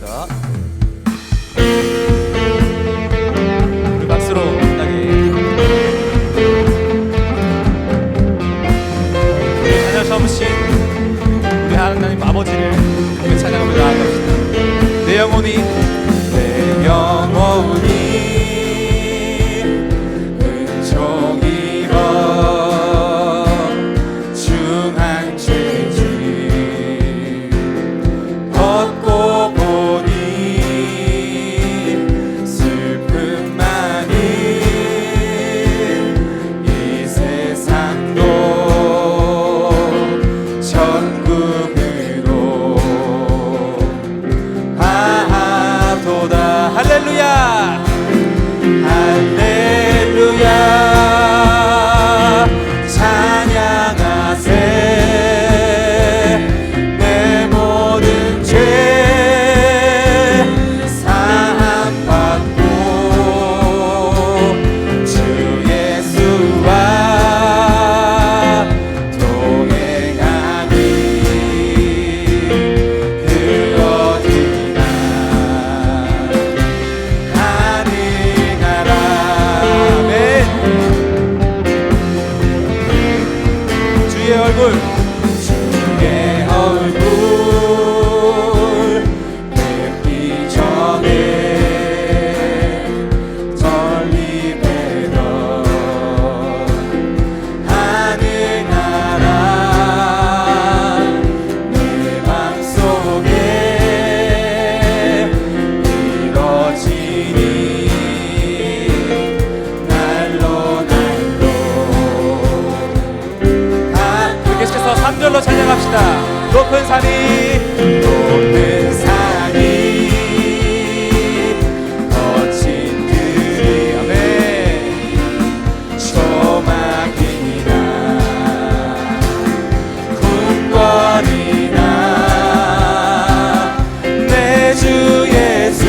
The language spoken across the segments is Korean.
찬양합시다. 우리 박수로 신나게 우리 찬양 삼으신 우리 하나님 아버지를 우리 찬양하며 나아갑시다. 내 영혼이 은총 입어 중한 죄짐 벗고 보니 슬픔 많은 이 세상도 천국으로 하도다. 할렐루야 할렐루야 찬양하세. 내 모든 죄 사함받고 주 예수와 동행하니 그 어디나 가능하라. 아멘. 주의 얼굴 뵙기 전에 설립되던 하늘나라 내 맘속에 이뤄지니 날로 계속해서 3절로 찬양합시다. 높은 산이 거친 들이 아멘 조막이나 궁궐이나 내 주 예수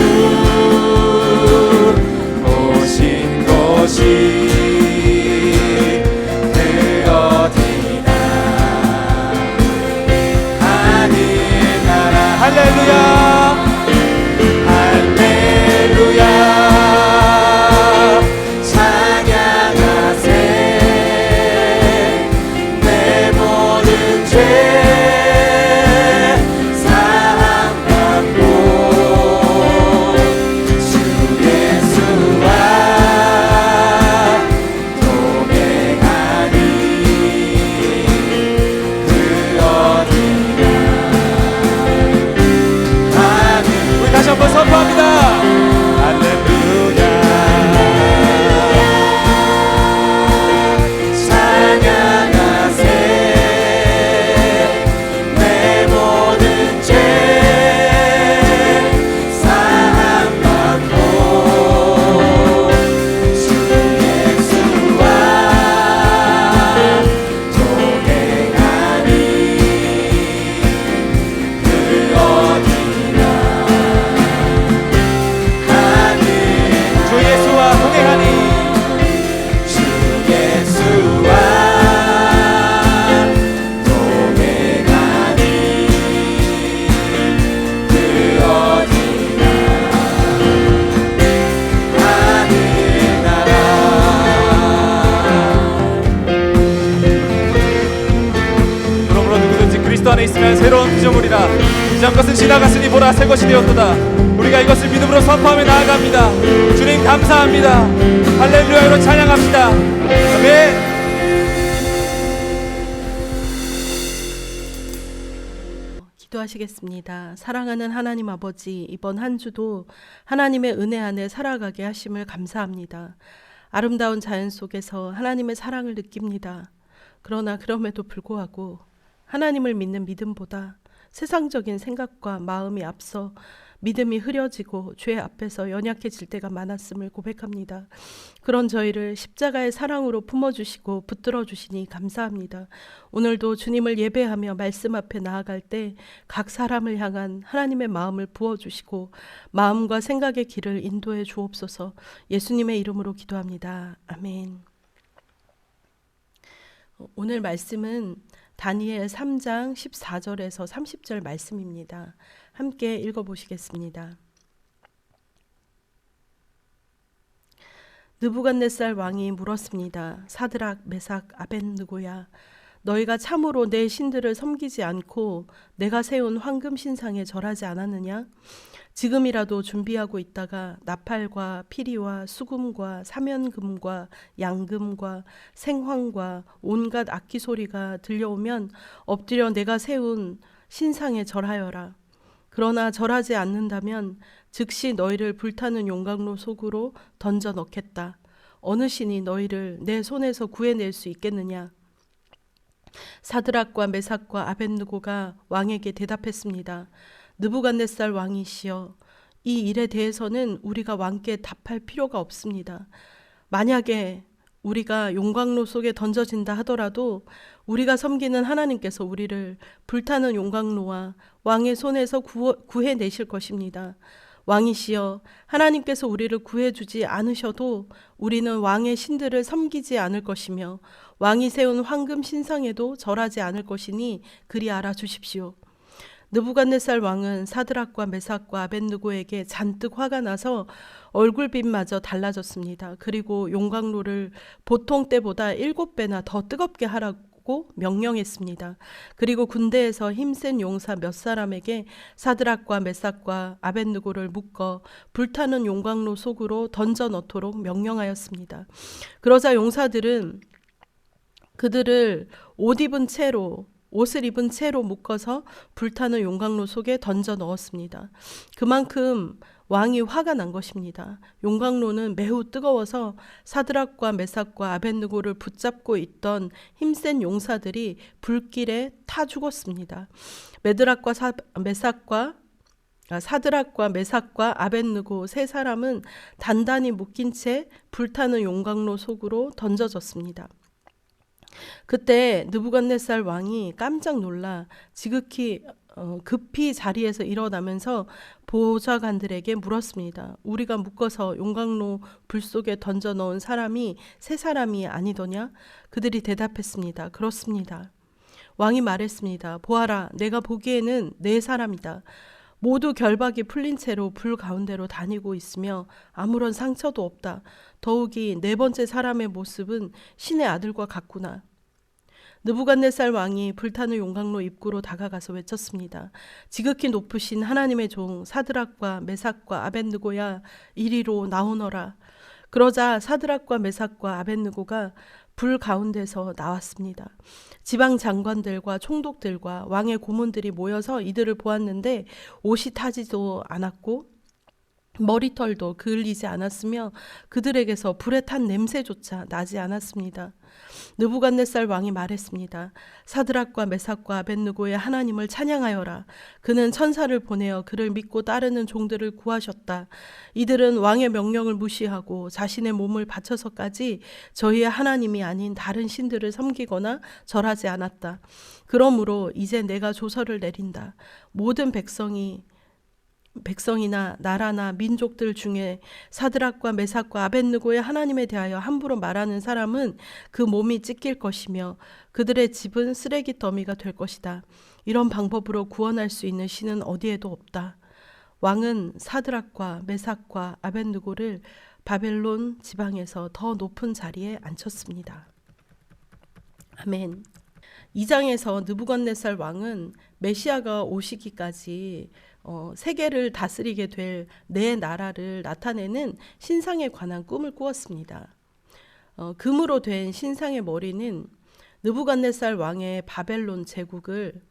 오신 곳이 그 어디나 하늘나라. 할렐루야 할렐루야 찬양하세. 내 모든 죄 사함받고 주 예수와 동행하니 그 어디나. 우리 다시 한번 선포합니다. 할렐루야 찬양하세. 내 모든 죄 사함받고 주 예수와 동행하니 그 어디나 주 예수와 동행하니 주 예수와 동행하니 그 어디나 하늘나라. 그러므로 누구든지 그리스도 안에 있으면 새로운 피조물이라. 이전 것은 지나갔으니 보라 새 것이 되었도다. 우리가 이것을 믿음으로 선포하며 나아갑니다. 주님 감사합니다. 할렐루야로 찬양합시다. 아멘. 기도하시겠습니다. 사랑하는 하나님 아버지, 이번 한 주도 하나님의 은혜 안에 살아가게 하심을 감사합니다. 아름다운 자연 속에서 하나님의 사랑을 느낍니다. 그러나 그럼에도 불구하고 하나님을 믿는 믿음보다 세상적인 생각과 마음이 앞서 믿음이 흐려지고 죄 앞에서 연약해질 때가 많았음을 고백합니다. 그런 저희를 십자가의 사랑으로 품어주시고 붙들어주시니 감사합니다. 오늘도 주님을 예배하며 말씀 앞에 나아갈 때 각 사람을 향한 하나님의 마음을 부어주시고 마음과 생각의 길을 인도해 주옵소서. 예수님의 이름으로 기도합니다. 아멘. 오늘 말씀은 다니엘 3장 14절에서 30절 말씀입니다. 함께 읽어보시겠습니다. 느부갓네살 왕이 물었습니다. 사드락, 메삭, 아벳느고야, 너희가 참으로 내 신들을 섬기지 않고 내가 세운 황금 신상에 절하지 않았느냐? 지금이라도 준비하고 있다가 나팔과 피리와 수금과 사면금과 양금과 생황과 온갖 악기 소리가 들려오면 엎드려 내가 세운 신상에 절하여라. 그러나 절하지 않는다면 즉시 너희를 불타는 용광로 속으로 던져 넣겠다. 어느 신이 너희를 내 손에서 구해낼 수 있겠느냐? 사드락과 메삭과 아벳느고가 왕에게 대답했습니다. 느부갓네살 왕이시여, 이 일에 대해서는 우리가 왕께 답할 필요가 없습니다. 만약에 우리가 용광로 속에 던져진다 하더라도 우리가 섬기는 하나님께서 우리를 불타는 용광로와 왕의 손에서 구해내실 것입니다. 왕이시여, 하나님께서 우리를 구해주지 않으셔도 우리는 왕의 신들을 섬기지 않을 것이며 왕이 세운 황금 신상에도 절하지 않을 것이니 그리 알아주십시오. 느부갓네살 왕은 사드락과 메삭과 아벳느고에게 잔뜩 화가 나서 얼굴빛마저 달라졌습니다. 그리고 용광로를 보통 때보다 7배나 더 뜨겁게 하라고 명령했습니다. 그리고 군대에서 힘센 용사 몇 사람에게 사드락과 메삭과 아벳느고를 묶어 불타는 용광로 속으로 던져 넣도록 명령하였습니다. 그러자 용사들은 그들을 옷을 입은 채로 묶어서 불타는 용광로 속에 던져 넣었습니다. 그만큼 왕이 화가 난 것입니다. 용광로는 매우 뜨거워서 사드락과 메삭과 아벳느고를 붙잡고 있던 힘센 용사들이 불길에 타 죽었습니다. 사드락과 메삭과 아벳느고 세 사람은 단단히 묶인 채 불타는 용광로 속으로 던져졌습니다. 그때 느부갓네살 왕이 깜짝 놀라 지극히 급히 자리에서 일어나면서 보좌관들에게 물었습니다. 우리가 묶어서 용광로 불 속에 던져 넣은 사람이 세 사람이 아니더냐? 그들이 대답했습니다. 그렇습니다. 왕이 말했습니다. 보아라, 내가 보기에는 네 사람이다. 모두 결박이 풀린 채로 불 가운데로 다니고 있으며 아무런 상처도 없다. 더욱이 네 번째 사람의 모습은 신의 아들과 같구나. 느부갓네살 왕이 불타는 용광로 입구로 다가가서 외쳤습니다. 지극히 높으신 하나님의 종 사드락과 메삭과 아벳느고야, 이리로 나오너라. 그러자 사드락과 메삭과 아벳느고가 불 가운데서 나왔습니다. 지방 장관들과 총독들과 왕의 고문들이 모여서 이들을 보았는데 옷이 타지도 않았고 머리털도 그을리지 않았으며 그들에게서 불에 탄 냄새조차 나지 않았습니다. 느부갓네살 왕이 말했습니다. 사드락과 메삭과 아벳느고의 하나님을 찬양하여라. 그는 천사를 보내어 그를 믿고 따르는 종들을 구하셨다. 이들은 왕의 명령을 무시하고 자신의 몸을 바쳐서까지 저희의 하나님이 아닌 다른 신들을 섬기거나 절하지 않았다. 그러므로 이제 내가 조서를 내린다. 모든 백성이나 나라나 민족들 중에 사드락과 메삭과 아벳느고의 하나님에 대하여 함부로 말하는 사람은 그 몸이 찢길 것이며 그들의 집은 쓰레기 더미가 될 것이다. 이런 방법으로 구원할 수 있는 신은 어디에도 없다. 왕은 사드락과 메삭과 아벳느고를 바벨론 지방에서 더 높은 자리에 앉혔습니다. 아멘. 2장에서 느부갓네살 왕은 메시아가 오시기까지 세계를 다스리게 될 네 나라를 나타내는 신상에 관한 꿈을 꾸었습니다. 금으로 된 신상의 머리는 느부갓네살 왕의 바벨론 제국을,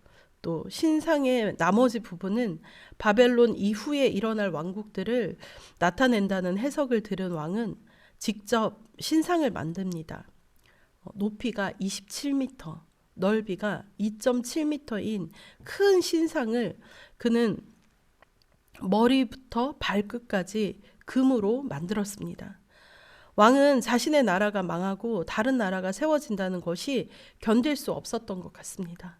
또 신상의 나머지 부분은 바벨론 이후에 일어날 왕국들을 나타낸다는 해석을 들은 왕은 직접 신상을 만듭니다. 높이가 27m, 넓이가 2.7m인 큰 신상을 그는 머리부터 발끝까지 금으로 만들었습니다. 왕은 자신의 나라가 망하고 다른 나라가 세워진다는 것이 견딜 수 없었던 것 같습니다.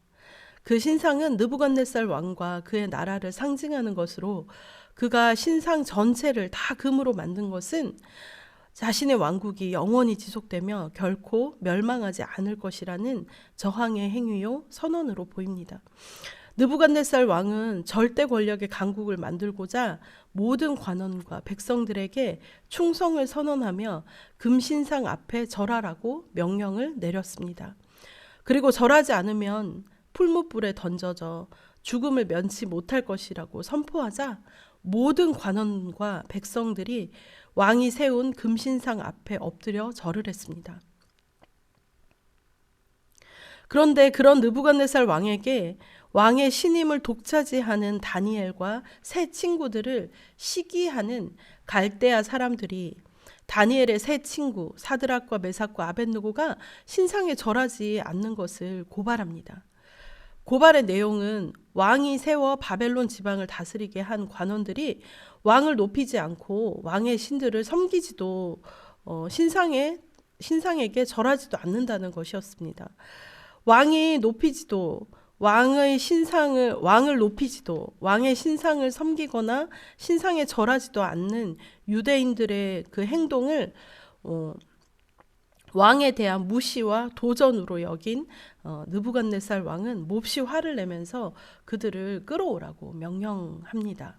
그 신상은 느부갓네살 왕과 그의 나라를 상징하는 것으로, 그가 신상 전체를 다 금으로 만든 것은 자신의 왕국이 영원히 지속되며 결코 멸망하지 않을 것이라는 저항의 행위요 선언으로 보입니다. 느부갓네살 왕은 절대 권력의 강국을 만들고자 모든 관원과 백성들에게 충성을 선언하며 금신상 앞에 절하라고 명령을 내렸습니다. 그리고 절하지 않으면 풀무불에 던져져 죽음을 면치 못할 것이라고 선포하자 모든 관원과 백성들이 왕이 세운 금신상 앞에 엎드려 절을 했습니다. 그런데 그런 느부갓네살 왕에게 왕의 신임을 독차지하는 다니엘과 세 친구들을 시기하는 갈대아 사람들이 다니엘의 세 친구 사드락과 메삭과 아벳느고가 신상에 절하지 않는 것을 고발합니다. 고발의 내용은 왕이 세워 바벨론 지방을 다스리게 한 관원들이 왕을 높이지 않고 왕의 신들을 섬기지도 신상에게 절하지도 않는다는 것이었습니다. 왕을 높이지도 왕의 신상을 섬기거나 신상에 절하지도 않는 유대인들의 그 행동을 왕에 대한 무시와 도전으로 여긴 느부갓네살 왕은 몹시 화를 내면서 그들을 끌어오라고 명령합니다.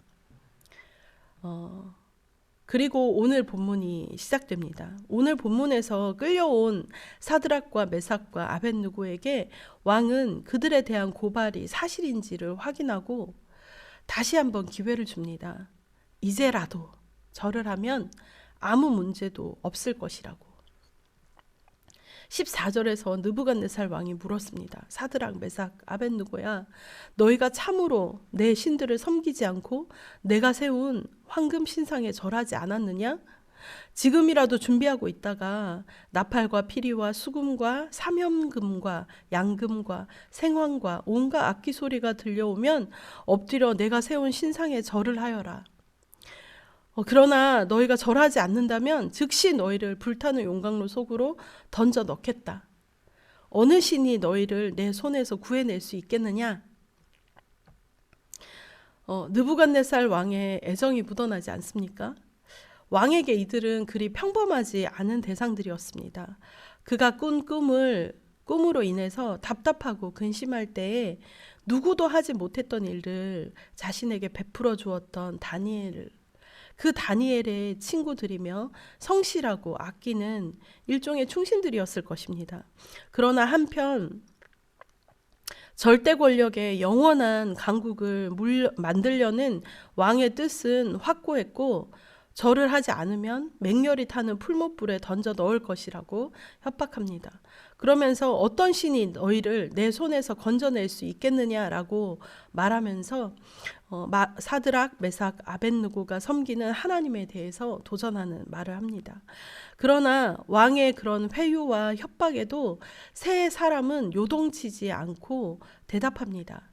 그리고 오늘 본문이 시작됩니다. 오늘 본문에서 끌려온 사드락과 메삭과 아벳느고에게 왕은 그들에 대한 고발이 사실인지를 확인하고 다시 한번 기회를 줍니다. 이제라도 절을 하면 아무 문제도 없을 것이라고. 14절에서 느부갓네살 왕이 물었습니다. 사드락, 메삭, 아벳느고야, 너희가 참으로 내 신들을 섬기지 않고 내가 세운 황금 신상에 절하지 않았느냐? 지금이라도 준비하고 있다가 나팔과 피리와 수금과 삼현금과 양금과 생황과 온갖 악기 소리가 들려오면 엎드려 내가 세운 신상에 절을 하여라. 그러나 너희가 절하지 않는다면 즉시 너희를 불타는 용광로 속으로 던져 넣겠다. 어느 신이 너희를 내 손에서 구해낼 수 있겠느냐? 느부갓네살 왕의 애정이 묻어나지 않습니까? 왕에게 이들은 그리 평범하지 않은 대상들이었습니다. 그가 꾼 꿈으로 인해서 답답하고 근심할 때에 누구도 하지 못했던 일을 자신에게 베풀어 주었던 그 다니엘의 친구들이며 성실하고 아끼는 일종의 충신들이었을 것입니다. 그러나 한편 절대 권력의 영원한 강국을 만들려는 왕의 뜻은 확고했고 절을 하지 않으면 맹렬히 타는 풀무불에 던져 넣을 것이라고 협박합니다. 그러면서 어떤 신이 너희를 내 손에서 건져낼 수 있겠느냐라고 말하면서 사드락, 메삭, 아벳느고가 섬기는 하나님에 대해서 도전하는 말을 합니다. 그러나 왕의 그런 회유와 협박에도 세 사람은 요동치지 않고 대답합니다.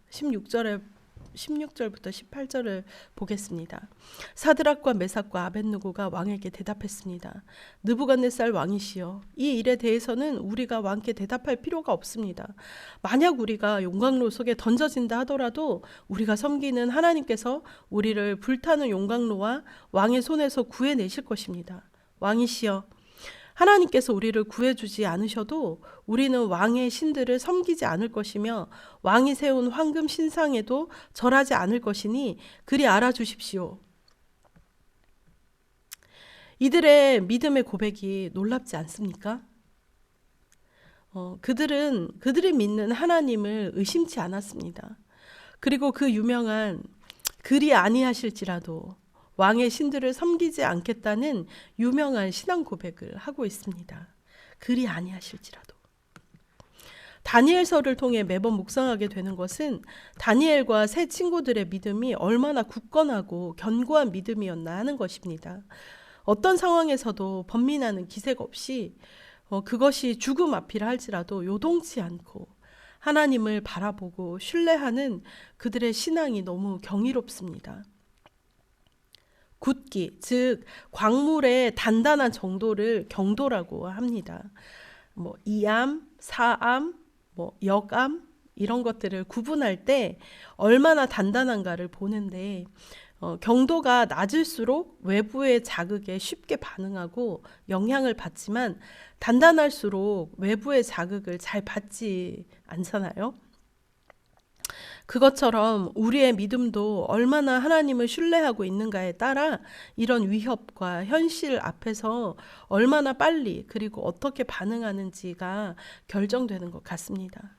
16절부터 18절을 보겠습니다. 사드락과 메삭과 아벳느고가 왕에게 대답했습니다. 느부갓네살 왕이시여, 이 일에 대해서는 우리가 왕께 대답할 필요가 없습니다. 만약 우리가 용광로 속에 던져진다 하더라도 우리가 섬기는 하나님께서 우리를 불타는 용광로와 왕의 손에서 구해내실 것입니다. 왕이시여, 하나님께서 우리를 구해주지 않으셔도 우리는 왕의 신들을 섬기지 않을 것이며 왕이 세운 황금 신상에도 절하지 않을 것이니 그리 알아주십시오. 이들의 믿음의 고백이 놀랍지 않습니까? 그들이 믿는 하나님을 의심치 않았습니다. 그리고 그 유명한 그리 아니하실지라도 왕의 신들을 섬기지 않겠다는 유명한 신앙 고백을 하고 있습니다. 그리 아니하실지라도. 다니엘서를 통해 매번 묵상하게 되는 것은 다니엘과 세 친구들의 믿음이 얼마나 굳건하고 견고한 믿음이었나 하는 것입니다. 어떤 상황에서도 번민하는 기색 없이 그것이 죽음 앞이라 할지라도 요동치 않고 하나님을 바라보고 신뢰하는 그들의 신앙이 너무 경이롭습니다. 굳기, 즉 광물의 단단한 정도를 경도라고 합니다. 이암, 사암, 역암 이런 것들을 구분할 때 얼마나 단단한가를 보는데 경도가 낮을수록 외부의 자극에 쉽게 반응하고 영향을 받지만 단단할수록 외부의 자극을 잘 받지 않잖아요. 그것처럼 우리의 믿음도 얼마나 하나님을 신뢰하고 있는가에 따라 이런 위협과 현실 앞에서 얼마나 빨리 그리고 어떻게 반응하는지가 결정되는 것 같습니다.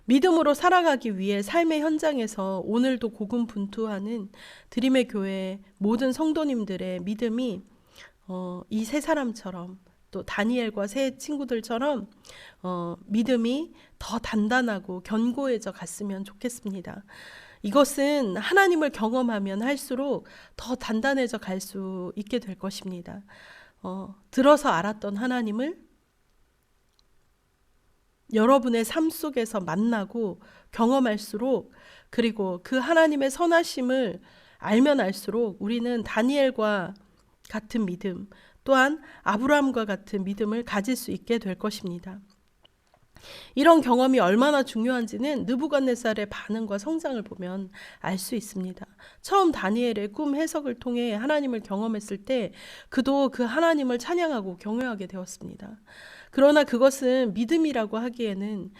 믿음으로 살아가기 위해 삶의 현장에서 오늘도 고군분투하는 드림의 교회 모든 성도님들의 믿음이 이 세 사람처럼 또 다니엘과 세 친구들처럼 믿음이 더 단단하고 견고해져 갔으면 좋겠습니다. 이것은 하나님을 경험하면 할수록 더 단단해져 갈 수 있게 될 것입니다. 들어서 알았던 하나님을 여러분의 삶 속에서 만나고 경험할수록, 그리고 그 하나님의 선하심을 알면 알수록 우리는 다니엘과 같은 믿음, 또한 아브라함과 같은 믿음을 가질 수 있게 될 것입니다. 이런 경험이 얼마나 중요한지는 느부갓네살의 반응과 성장을 보면 알 수 있습니다. 처음 다니엘의 꿈 해석을 통해 하나님을 경험했을 때 그도 그 하나님을 찬양하고 경외하게 되었습니다. 그러나 그것은 믿음이라고 하기에는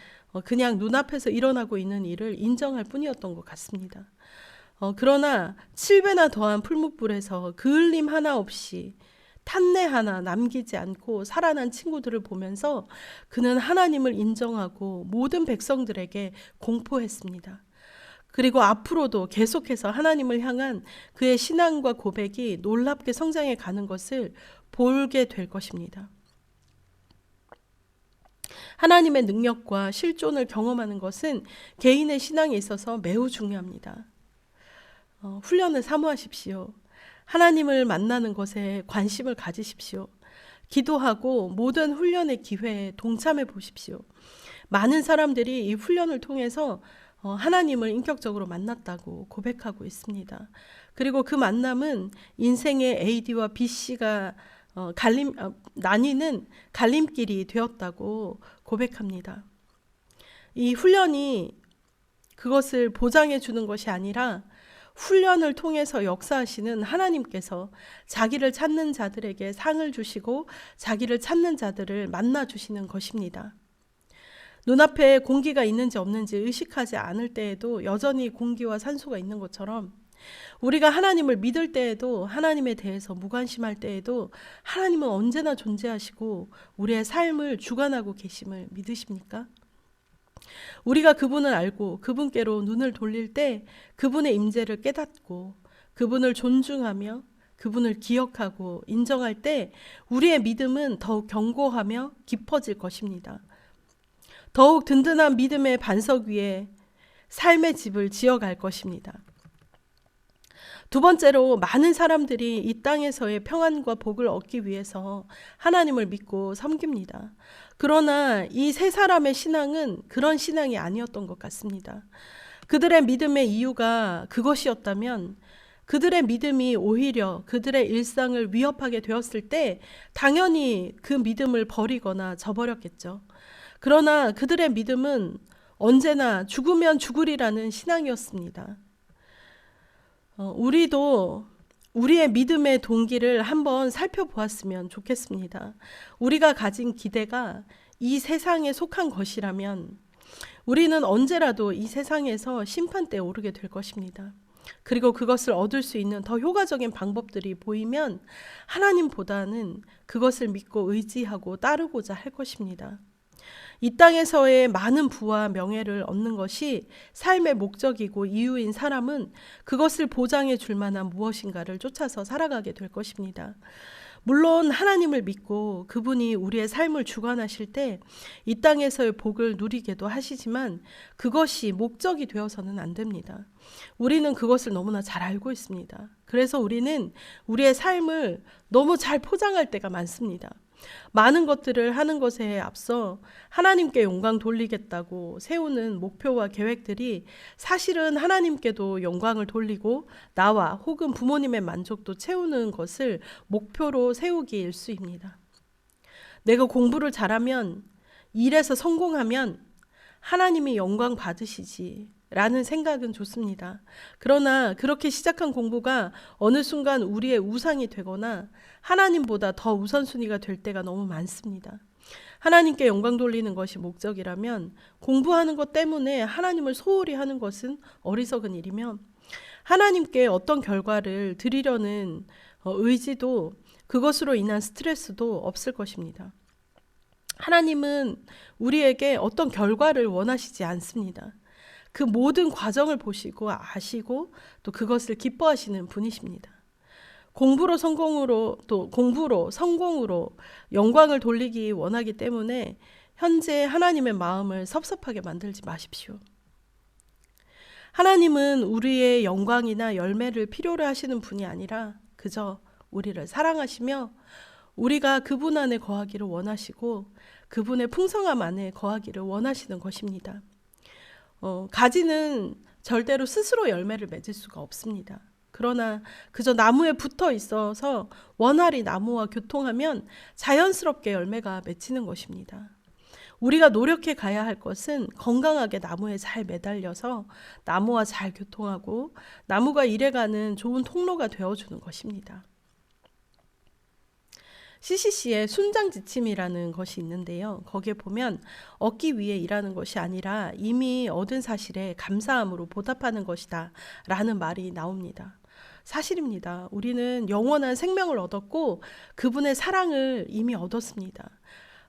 그냥 눈앞에서 일어나고 있는 일을 인정할 뿐이었던 것 같습니다. 그러나 7배나 더한 풀무불에서 그을림 하나 없이 탄내 하나 남기지 않고 살아난 친구들을 보면서 그는 하나님을 인정하고 모든 백성들에게 공포했습니다. 그리고 앞으로도 계속해서 하나님을 향한 그의 신앙과 고백이 놀랍게 성장해 가는 것을 보게 될 것입니다. 하나님의 능력과 실존을 경험하는 것은 개인의 신앙에 있어서 매우 중요합니다. 훈련을 사모하십시오. 하나님을 만나는 것에 관심을 가지십시오. 기도하고 모든 훈련의 기회에 동참해 보십시오. 많은 사람들이 이 훈련을 통해서 하나님을 인격적으로 만났다고 고백하고 있습니다. 그리고 그 만남은 인생의 AD와 BC가 나뉘는 갈림길이 되었다고 고백합니다. 이 훈련이 그것을 보장해 주는 것이 아니라 훈련을 통해서 역사하시는 하나님께서 자기를 찾는 자들에게 상을 주시고 자기를 찾는 자들을 만나 주시는 것입니다. 눈앞에 공기가 있는지 없는지 의식하지 않을 때에도 여전히 공기와 산소가 있는 것처럼, 우리가 하나님을 믿을 때에도, 하나님에 대해서 무관심할 때에도 하나님은 언제나 존재하시고 우리의 삶을 주관하고 계심을 믿으십니까? 우리가 그분을 알고 그분께로 눈을 돌릴 때 그분의 임재를 깨닫고 그분을 존중하며 그분을 기억하고 인정할 때 우리의 믿음은 더욱 견고하며 깊어질 것입니다. 더욱 든든한 믿음의 반석 위에 삶의 집을 지어갈 것입니다. 두 번째로, 많은 사람들이 이 땅에서의 평안과 복을 얻기 위해서 하나님을 믿고 섬깁니다. 그러나 이 세 사람의 신앙은 그런 신앙이 아니었던 것 같습니다. 그들의 믿음의 이유가 그것이었다면 그들의 믿음이 오히려 그들의 일상을 위협하게 되었을 때 당연히 그 믿음을 버리거나 저버렸겠죠. 그러나 그들의 믿음은 언제나 죽으면 죽으리라는 신앙이었습니다. 우리도 우리의 믿음의 동기를 한번 살펴보았으면 좋겠습니다. 우리가 가진 기대가 이 세상에 속한 것이라면 우리는 언제라도 이 세상에서 심판대에 오르게 될 것입니다. 그리고 그것을 얻을 수 있는 더 효과적인 방법들이 보이면 하나님보다는 그것을 믿고 의지하고 따르고자 할 것입니다. 이 땅에서의 많은 부와 명예를 얻는 것이 삶의 목적이고 이유인 사람은 그것을 보장해 줄 만한 무엇인가를 쫓아서 살아가게 될 것입니다. 물론 하나님을 믿고 그분이 우리의 삶을 주관하실 때 이 땅에서의 복을 누리게도 하시지만 그것이 목적이 되어서는 안 됩니다. 우리는 그것을 너무나 잘 알고 있습니다. 그래서 우리는 우리의 삶을 너무 잘 포장할 때가 많습니다. 많은 것들을 하는 것에 앞서 하나님께 영광 돌리겠다고 세우는 목표와 계획들이 사실은 하나님께도 영광을 돌리고 나와 혹은 부모님의 만족도 채우는 것을 목표로 세우기 일쑤입니다. 내가 공부를 잘하면, 일에서 성공하면 하나님이 영광 받으시지 라는 생각은 좋습니다. 그러나 그렇게 시작한 공부가 어느 순간 우리의 우상이 되거나 하나님보다 더 우선순위가 될 때가 너무 많습니다. 하나님께 영광 돌리는 것이 목적이라면 공부하는 것 때문에 하나님을 소홀히 하는 것은 어리석은 일이며, 하나님께 어떤 결과를 드리려는 의지도 그것으로 인한 스트레스도 없을 것입니다. 하나님은 우리에게 어떤 결과를 원하시지 않습니다. 그 모든 과정을 보시고 아시고 또 그것을 기뻐하시는 분이십니다. 공부로 성공으로 영광을 돌리기 원하기 때문에 현재 하나님의 마음을 섭섭하게 만들지 마십시오. 하나님은 우리의 영광이나 열매를 필요로 하시는 분이 아니라 그저 우리를 사랑하시며 우리가 그분 안에 거하기를 원하시고 그분의 풍성함 안에 거하기를 원하시는 것입니다. 가지는 절대로 스스로 열매를 맺을 수가 없습니다. 그러나 그저 나무에 붙어 있어서 원활히 나무와 교통하면 자연스럽게 열매가 맺히는 것입니다. 우리가 노력해 가야 할 것은 건강하게 나무에 잘 매달려서 나무와 잘 교통하고 나무가 일해가는 좋은 통로가 되어주는 것입니다. CCC의 순장지침이라는 것이 있는데요. 거기에 보면 얻기 위해 일하는 것이 아니라 이미 얻은 사실에 감사함으로 보답하는 것이다 라는 말이 나옵니다. 사실입니다. 우리는 영원한 생명을 얻었고 그분의 사랑을 이미 얻었습니다.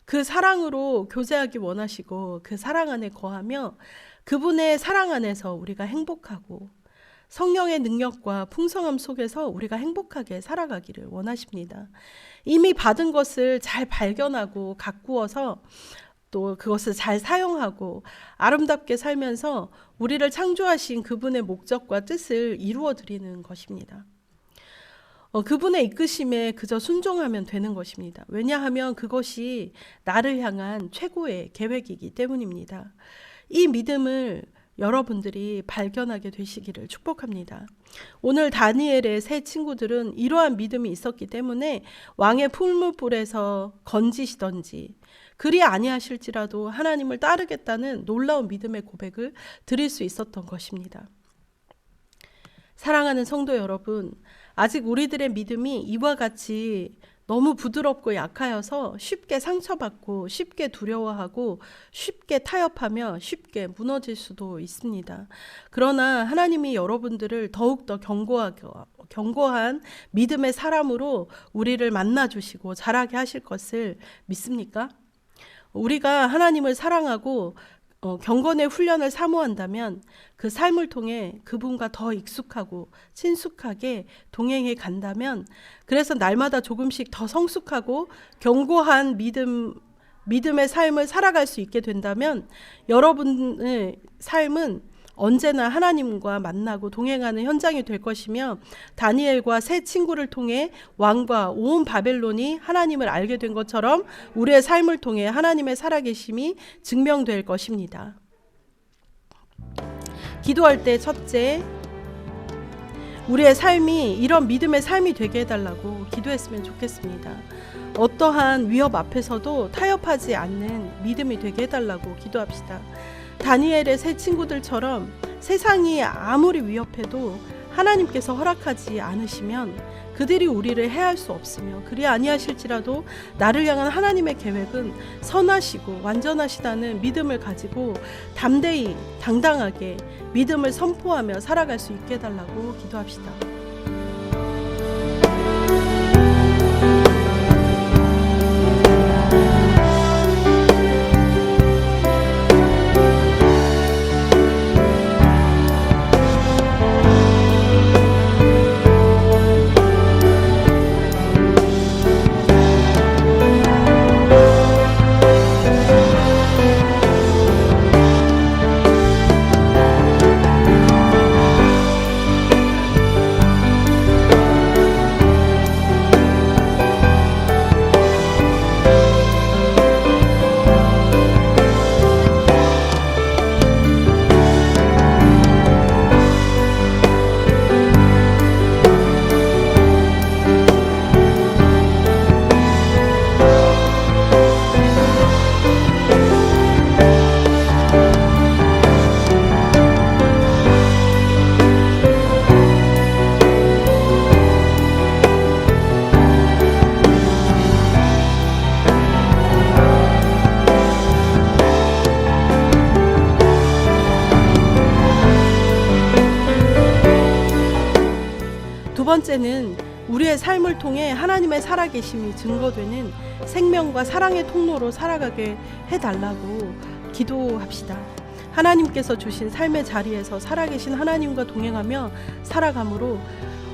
그 사랑으로 교제하기 원하시고 그 사랑 안에 거하며 그분의 사랑 안에서 우리가 행복하고 성령의 능력과 풍성함 속에서 우리가 행복하게 살아가기를 원하십니다. 이미 받은 것을 잘 발견하고 가꾸어서 또 그것을 잘 사용하고 아름답게 살면서 우리를 창조하신 그분의 목적과 뜻을 이루어 드리는 것입니다. 그분의 이끄심에 그저 순종하면 되는 것입니다. 왜냐하면 그것이 나를 향한 최고의 계획이기 때문입니다. 이 믿음을 여러분들이 발견하게 되시기를 축복합니다. 오늘 다니엘의 세 친구들은 이러한 믿음이 있었기 때문에 왕의 풀무불에서 건지시던지 그리 아니하실지라도 하나님을 따르겠다는 놀라운 믿음의 고백을 드릴 수 있었던 것입니다. 사랑하는 성도 여러분, 아직 우리들의 믿음이 이와 같이 너무 부드럽고 약하여서 쉽게 상처받고 쉽게 두려워하고 쉽게 타협하며 쉽게 무너질 수도 있습니다. 그러나 하나님이 여러분들을 더욱더 견고한 믿음의 사람으로 우리를 만나주시고 자라게 하실 것을 믿습니까? 우리가 하나님을 사랑하고 경건의 훈련을 사모한다면 그 삶을 통해 그분과 더 익숙하고 친숙하게 동행해 간다면, 그래서 날마다 조금씩 더 성숙하고 견고한 믿음의 삶을 살아갈 수 있게 된다면 여러분의 삶은 언제나 하나님과 만나고 동행하는 현장이 될 것이며, 다니엘과 세 친구를 통해 왕과 온 바벨론이 하나님을 알게 된 것처럼 우리의 삶을 통해 하나님의 살아계심이 증명될 것입니다. 기도할 때 첫째, 우리의 삶이 이런 믿음의 삶이 되게 해달라고 기도했으면 좋겠습니다. 어떠한 위협 앞에서도 타협하지 않는 믿음이 되게 해달라고 기도합시다. 다니엘의 세 친구들처럼 세상이 아무리 위협해도 하나님께서 허락하지 않으시면 그들이 우리를 해할 수 없으며, 그리 아니하실지라도 나를 향한 하나님의 계획은 선하시고 완전하시다는 믿음을 가지고 담대히 당당하게 믿음을 선포하며 살아갈 수 있게 해달라고 기도합시다. 번째는 우리의 삶을 통해 하나님의 살아계심이 증거되는 생명과 사랑의 통로로 살아가게 해달라고 기도합시다. 하나님께서 주신 삶의 자리에서 살아계신 하나님과 동행하며 살아감으로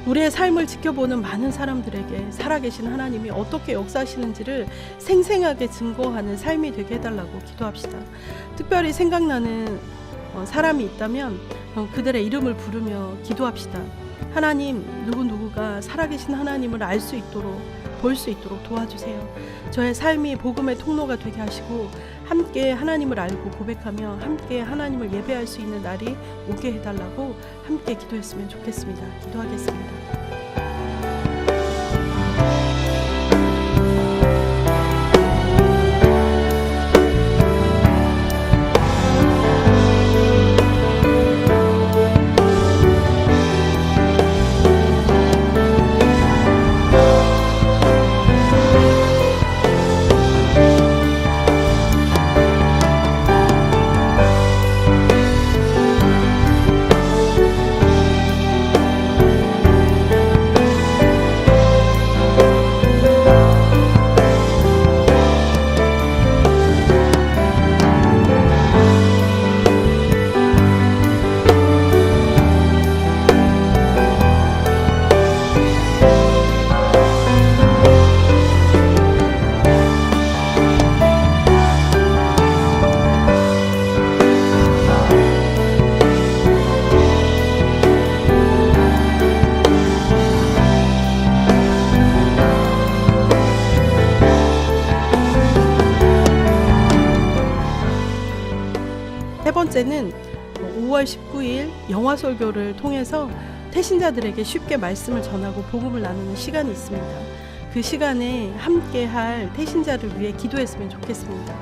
우리의 삶을 지켜보는 많은 사람들에게 살아계신 하나님이 어떻게 역사하시는지를 생생하게 증거하는 삶이 되게 해달라고 기도합시다. 특별히 생각나는 사람이 있다면 그들의 이름을 부르며 기도합시다. 하나님, 누구누구가 살아계신 하나님을 알 수 있도록, 볼 수 있도록 도와주세요. 저의 삶이 복음의 통로가 되게 하시고 함께 하나님을 알고 고백하며 함께 하나님을 예배할 수 있는 날이 오게 해달라고 함께 기도했으면 좋겠습니다. 기도하겠습니다. 세 번째는 5월 19일 영화설교를 통해서 태신자들에게 쉽게 말씀을 전하고 복음을 나누는 시간이 있습니다. 그 시간에 함께할 태신자를 위해 기도했으면 좋겠습니다.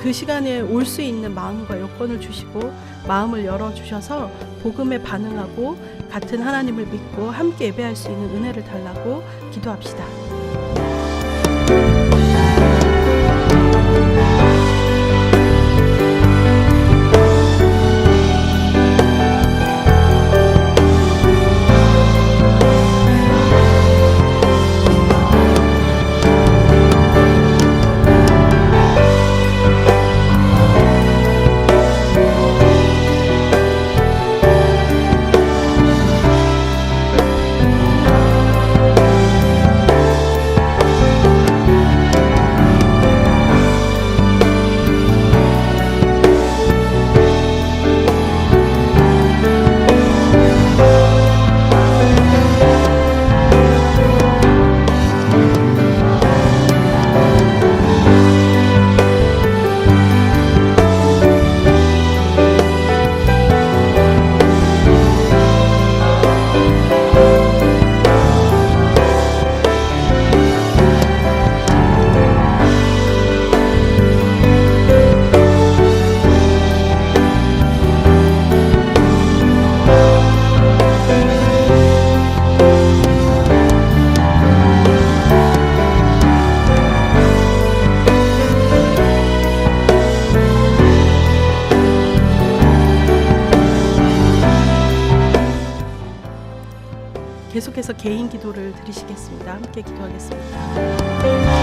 그 시간에 올 수 있는 마음과 여건을 주시고 마음을 열어주셔서 복음에 반응하고 같은 하나님을 믿고 함께 예배할 수 있는 은혜를 달라고 기도합시다. 계속해서 개인 기도를 드리시겠습니다. 함께 기도하겠습니다.